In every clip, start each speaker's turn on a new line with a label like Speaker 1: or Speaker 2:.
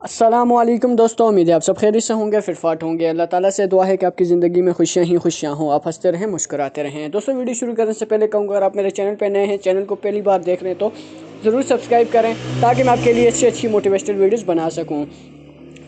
Speaker 1: अस्सलामुअलैकुम दोस्तों, उम्मीद है आप सब खैरियत से होंगे, फिटफाट होंगे। अल्लाह ताला से दुआ है कि आपकी ज़िंदगी में खुशियाँ ही खुशियाँ हों, आप हंसते रहें, मुस्कुराते रहें। दोस्तों, वीडियो शुरू करने से पहले कहूँगा, अगर आप मेरे चैनल पर नए हैं, चैनल को पहली बार देख रहे हैं तो ज़रूर सब्सक्राइब करें ताकि मैं आपके लिए अच्छी मोटिवेशनल वीडियोज़ बना सकूँ।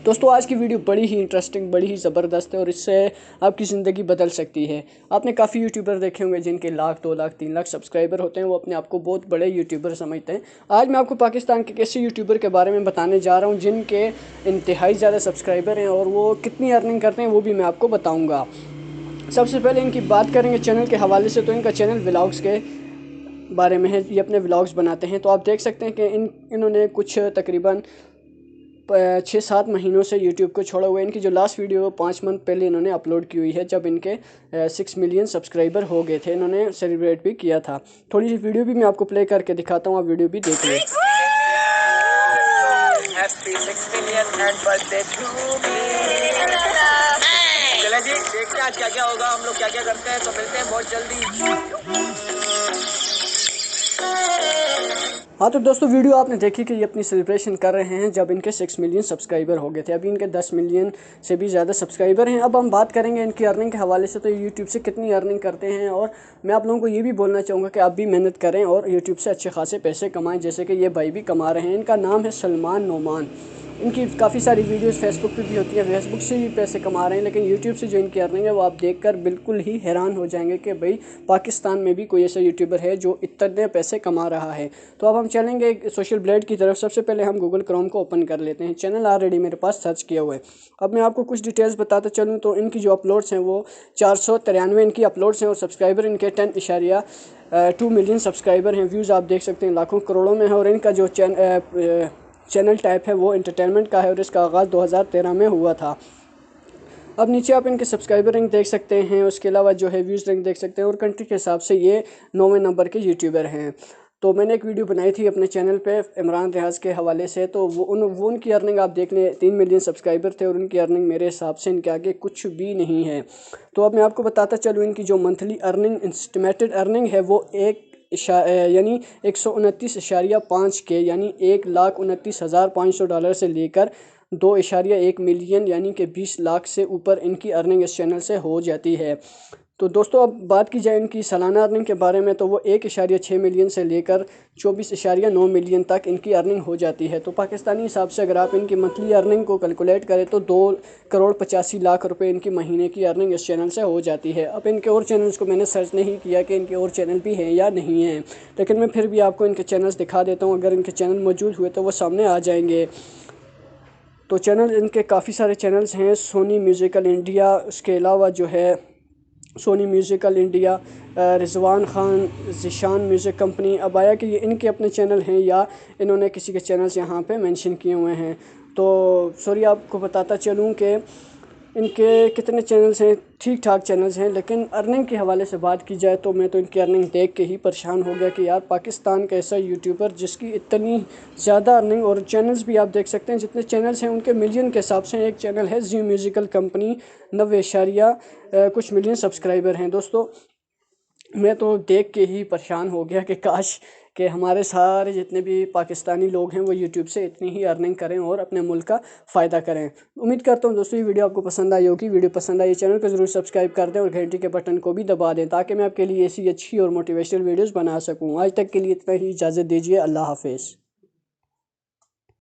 Speaker 1: दोस्तों, आज की वीडियो बड़ी ही इंटरेस्टिंग, बड़ी ही ज़बरदस्त है और इससे आपकी ज़िंदगी बदल सकती है। आपने काफ़ी यूट्यूबर देखे होंगे जिनके लाख, 2 लाख, 3 लाख सब्सक्राइबर होते हैं, वो अपने आप को बहुत बड़े यूट्यूबर समझते हैं। आज मैं आपको पाकिस्तान के ऐसे यूट्यूबर के बारे में बताने जा रहा हूँ जिनके इंतहाई ज़्यादा सब्सक्राइबर हैं और वो कितनी अर्निंग करते हैं वो भी मैं आपको बताऊँगा। सबसे पहले इनकी बात करेंगे चैनल के हवाले से, तो इनका चैनल व्लॉग्स के बारे में है। ये अपने व्लॉग्स बनाते हैं, तो आप देख सकते हैं कि इन्होंने कुछ तकरीबन 6-7 महीनों से यूट्यूब को छोड़ा हुआ है। इनकी जो लास्ट वीडियो 5 मंथ पहले इन्होंने अपलोड की हुई है, जब इनके 6 मिलियन सब्सक्राइबर हो गए थे। इन्होंने सेलिब्रेट भी किया था। थोड़ी सी वीडियो भी मैं आपको प्ले करके दिखाता हूँ, आप वीडियो भी देख लें।
Speaker 2: चले जी, देखते हैं आज क्या क्या होगा, हम लोग क्या क्या करते हैं, तो मिलते हैं बहुत जल्दी।
Speaker 1: हाँ तो दोस्तों, वीडियो आपने देखी कि ये अपनी सेलिब्रेशन कर रहे हैं जब इनके 6 मिलियन सब्सक्राइबर हो गए थे। अभी इनके 10 मिलियन से भी ज़्यादा सब्सक्राइबर हैं। अब हम बात करेंगे इनकी अर्निंग के हवाले से, तो यूट्यूब से कितनी अर्निंग करते हैं। और मैं आप लोगों को ये भी बोलना चाहूँगा कि आप भी मेहनत करें और यूट्यूब से अच्छे खासे पैसे कमाएँ, जैसे कि ये भाई भी कमा रहे हैं। इनका नाम है सलमान नोमान। इनकी काफ़ी सारी वीडियोस फेसबुक पे भी होती हैं, फेसबुक से भी पैसे कमा रहे हैं, लेकिन यूट्यूब से जो इनकी अर्निंग है वो आप देखकर बिल्कुल ही हैरान हो जाएंगे कि भाई पाकिस्तान में भी कोई ऐसा यूट्यूबर है जो इतने पैसे कमा रहा है। तो अब हम चलेंगे सोशल ब्लेड की तरफ। सबसे पहले हम गूगल क्रोम को ओपन कर लेते हैं। चैनल ऑलरेडी मेरे पास सर्च किया हुआ है। अब मैं आपको कुछ डिटेल्स बताता चलूँ तो इनकी जो अपलोड्स हैं वो 493 इनकी अपलोड्स हैं और सब्सक्राइबर इनके 10.2 मिलियन सब्सक्राइबर हैं। व्यूज़ आप देख सकते हैं लाखों करोड़ों में है। और इनका जो चैनल टाइप है वो एंटरटेनमेंट का है और इसका आगाज़ 2013 में हुआ था। अब नीचे आप इनके सब्सक्राइबर रैंक देख सकते हैं, उसके अलावा जो है व्यूज़ रैंक देख सकते हैं और कंट्री के हिसाब से ये 9वें नंबर के यूट्यूबर हैं। तो मैंने एक वीडियो बनाई थी अपने चैनल पे इमरान रियाज के हवाले से, तो वो उनकी अर्निंग आप देख लें। 3 मिलियन सब्सक्राइबर थे और उनकी अर्निंग मेरे हिसाब से इनके आगे कुछ भी नहीं है। तो अब मैं आपको बताता चलूँ इनकी जो मंथली अर्निंग, एस्टिमेटेड अर्निंग है वो यानी 129.5 के यानी $1,29,500 से लेकर $2.1 मिलियन यानी कि 20 लाख से ऊपर इनकी अर्निंग इस चैनल से हो जाती है। तो दोस्तों, अब बात की जाए इनकी सालाना अर्निंग के बारे में, तो वो 1.6 मिलियन से लेकर 24.9 मिलियन तक इनकी अर्निंग हो जाती है। तो पाकिस्तानी हिसाब से अगर आप इनकी मंथली अर्निंग को कैलकुलेट करें तो 2,85 लाख रुपए इनकी महीने की अर्निंग इस चैनल से हो जाती है। अब इनके और चैनल्स को मैंने सर्च नहीं किया कि इनके और चैनल भी हैं या नहीं हैं, लेकिन मैं फिर भी आपको इनके चैनल्स दिखा देता हूँ। अगर इनके चैनल मौजूद हुए तो वो सामने आ जाएंगे। तो चैनल इनके काफ़ी सारे चैनल्स हैं। सोनी म्यूज़िकल इंडिया, उसके अलावा जो है Sony musical India, Rizwan Khan, Zeeshan music company. अब आया कि ये इनके अपने चैनल हैं या इन्होंने किसी के चैनल्स यहाँ पे मेंशन किए हुए हैं। तो सॉरी, आपको बताता चलूँ कि इनके कितने चैनल्स हैं। ठीक ठाक चैनल्स हैं, लेकिन अर्निंग के हवाले से बात की जाए तो मैं तो इनकी अर्निंग देख के ही परेशान हो गया कि यार पाकिस्तान का ऐसा यूट्यूबर जिसकी इतनी ज़्यादा अर्निंग, और चैनल्स भी आप देख सकते हैं जितने चैनल्स हैं उनके मिलियन के हिसाब से। एक चैनल है जी म्यूज़िकल कंपनी, 90 कुछ मिलियन सब्सक्राइबर हैं। दोस्तों, मैं तो देख के ही परेशान हो गया कि काश कि हमारे सारे जितने भी पाकिस्तानी लोग हैं वो यूट्यूब से इतनी ही अर्निंग करें और अपने मुल्क का फ़ायदा करें। उम्मीद करता हूँ दोस्तों ये वीडियो आपको पसंद आई होगी। वीडियो पसंद आई चैनल को ज़रूर सब्सक्राइब कर दें और घंटी के बटन को भी दबा दें ताकि मैं आपके लिए ऐसी अच्छी और मोटिवेशनल वीडियोज़ बना सकूँ। आज तक के लिए इतना ही, इजाज़त दीजिए। अल्लाह हाफिज़।